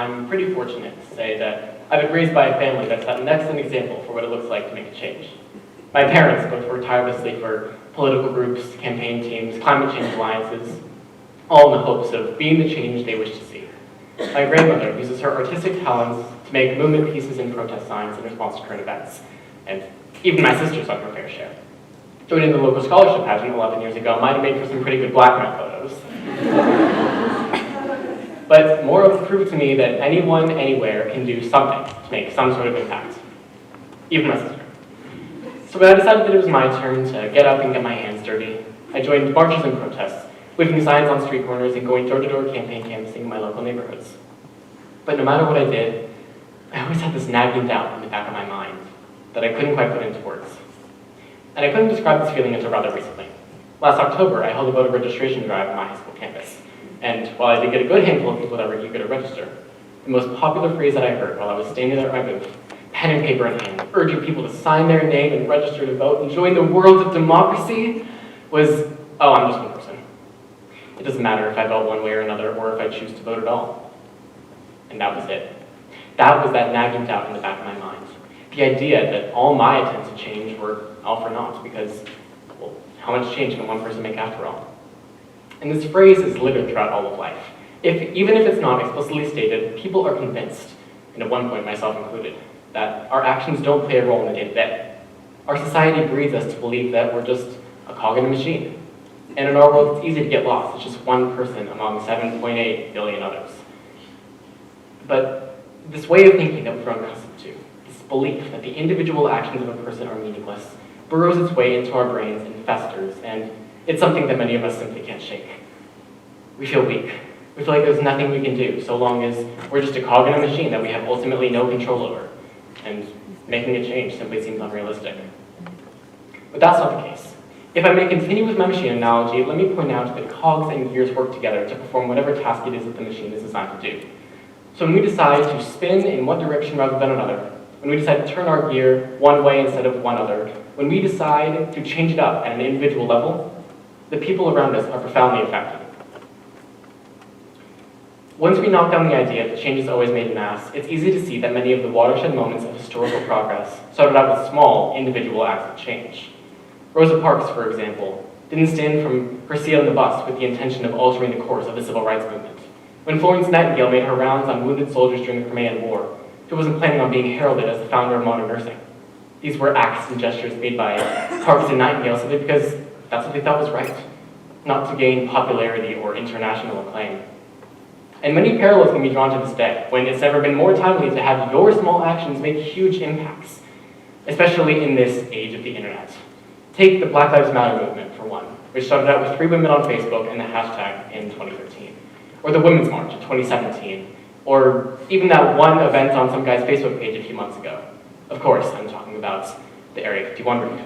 I'm pretty fortunate to say that I've been raised by a family that set an excellent example for what it looks like to make a change. My parents both worked tirelessly for political groups, campaign teams, climate change alliances, all in the hopes of being the change they wish to see. My grandmother uses her artistic talents to make movement pieces and protest signs in response to current events, and even my sister's done her fair share. Joining the local scholarship pageant 11 years ago might have made for some pretty good black and white photos. But more proved to me that anyone, anywhere can do something to make some sort of impact. Even my sister. So when I decided that it was my turn to get up and get my hands dirty, I joined marches and protests, waving signs on street corners and going door-to-door campaign canvassing in my local neighborhoods. But no matter what I did, I always had this nagging doubt in the back of my mind that I couldn't quite put into words. And I couldn't describe this feeling until rather recently. Last October, I held a voter registration drive on my high school campus. And while I did get a good handful of people that were eager to register, the most popular phrase that I heard while I was standing there at my booth, pen and paper in hand, urging people to sign their name and register to vote and join the world of democracy, was, oh, I'm just one person. It doesn't matter if I vote one way or another, or if I choose to vote at all. And that was it. That was that nagging doubt in the back of my mind. The idea that all my attempts at change were all for naught, because, well, how much change can one person make after all? And this phrase is littered throughout all of life. Even if it's not explicitly stated, people are convinced, and at one point myself included, that our actions don't play a role in the day-to-day. Our society breeds us to believe that we're just a cog in a machine. And in our world, it's easy to get lost. It's just one person among 7.8 billion others. But this way of thinking that we've grown accustomed to, this belief that the individual actions of a person are meaningless, burrows its way into our brains and festers, and it's something that many of us simply can't shake. We feel weak. We feel like there's nothing we can do so long as we're just a cog in a machine that we have ultimately no control over. And making a change simply seems unrealistic. But that's not the case. If I may continue with my machine analogy, let me point out that cogs and gears work together to perform whatever task it is that the machine is designed to do. So when we decide to spin in one direction rather than another, when we decide to turn our gear one way instead of one other, when we decide to change it up at an individual level, the people around us are profoundly affected. Once we knock down the idea that change is always made in mass, it's easy to see that many of the watershed moments of historical progress started out with small, individual acts of change. Rosa Parks, for example, didn't stand from her seat on the bus with the intention of altering the course of the civil rights movement. When Florence Nightingale made her rounds on wounded soldiers during the Crimean War, she wasn't planning on being heralded as the founder of modern nursing. These were acts and gestures made by Parks and Nightingale simply because that's what they thought was right, not to gain popularity or international acclaim. And many parallels can be drawn to this day, when it's never been more timely to have your small actions make huge impacts, especially in this age of the internet. Take the Black Lives Matter movement, for one, which started out with 3 women on Facebook and the hashtag in 2013, or the Women's March in 2017, or even that one event on some guy's Facebook page a few months ago. Of course, I'm talking about the Area 51 raid.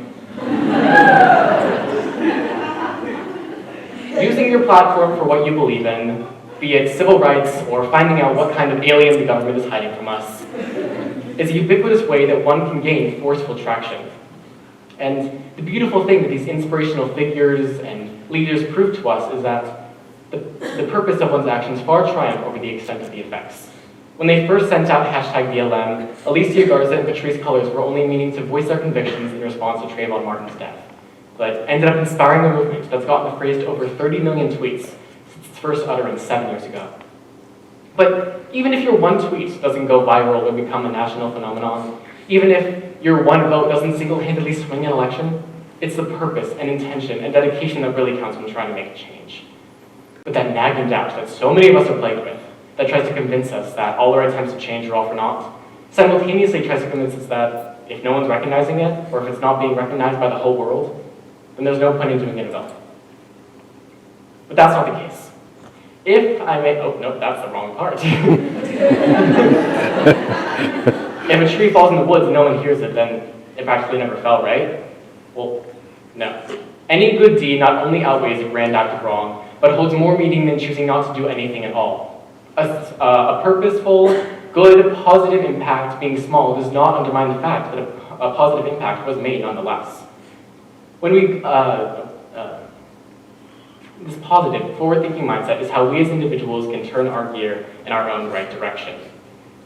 Using your platform for what you believe in, be it civil rights or finding out what kind of alien the government is hiding from us, is a ubiquitous way that one can gain forceful traction. And the beautiful thing that these inspirational figures and leaders prove to us is that the purpose of one's actions far triumph over the extent of the effects. When they first sent out hashtag BLM, Alicia Garza and Patrisse Cullors were only meaning to voice their convictions in response to Trayvon Martin's death, but ended up inspiring a movement that's gotten the phrase to over 30 million tweets since its first utterance 7 years ago. But even if your one tweet doesn't go viral or become a national phenomenon, even if your one vote doesn't single-handedly swing an election, it's the purpose and intention and dedication that really counts when trying to make a change. But that nagging doubt that so many of us are plagued with, that tries to convince us that all our attempts to change are all for naught, simultaneously tries to convince us that if no one's recognizing it, or if it's not being recognized by the whole world, then there's no point in doing it at all. But that's not the case. If I may, oh no, that's the wrong part. If a tree falls in the woods and no one hears it, then it practically never fell, right? Well, no. Any good deed not only outweighs a grand act of wrong, but holds more meaning than choosing not to do anything at all. A purposeful, good, positive impact being small does not undermine the fact that a positive impact was made nonetheless. When This positive, forward-thinking mindset is how we as individuals can turn our gear in our own right direction.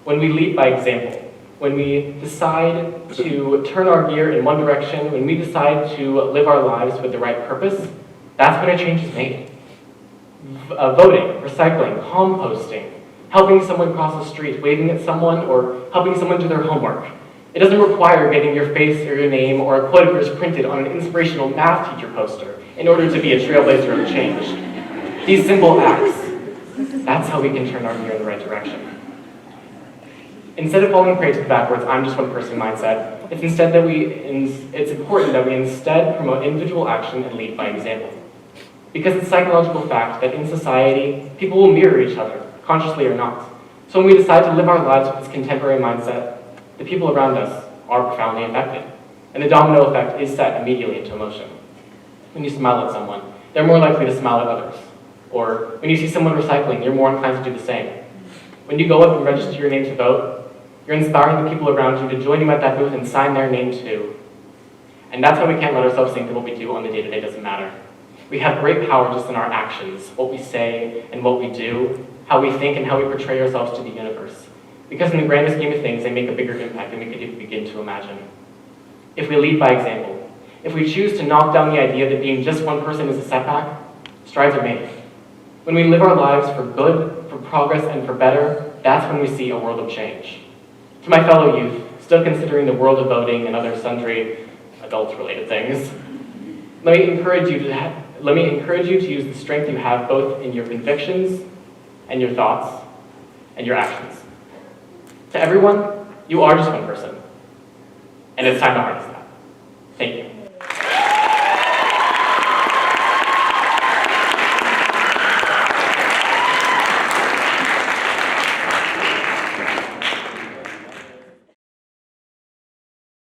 When we lead by example, when we decide to turn our gear in one direction, when we decide to live our lives with the right purpose, that's when a change is made. Voting, recycling, composting, helping someone cross the street, waving at someone, or helping someone do their homework. It doesn't require getting your face or your name or a quote of yours printed on an inspirational math teacher poster in order to be a trailblazer of change. These simple acts, that's how we can turn our gear in the right direction. Instead of falling prey to the backwards, I'm just one person mindset, it's important that we instead promote individual action and lead by example. Because it's a psychological fact that in society, people will mirror each other, consciously or not. So when we decide to live our lives with this contemporary mindset, the people around us are profoundly affected. And the domino effect is set immediately into motion. When you smile at someone, they're more likely to smile at others. Or when you see someone recycling, you're more inclined to do the same. When you go up and register your name to vote, you're inspiring the people around you to join you at that booth and sign their name too. And that's how we can't let ourselves think that what we do on the day-to-day doesn't matter. We have great power just in our actions, what we say and what we do, how we think and how we portray ourselves to the universe. Because in the grandest scheme of things, they make a bigger impact than we could even begin to imagine. If we lead by example, if we choose to knock down the idea that being just one person is a setback, strides are made. When we live our lives for good, for progress, and for better, that's when we see a world of change. To my fellow youth, still considering the world of voting and other sundry adult-related things, let me encourage you to use the strength you have both in your convictions and your thoughts and your actions. To everyone, you are just one person, and it's time to harness that. Thank you.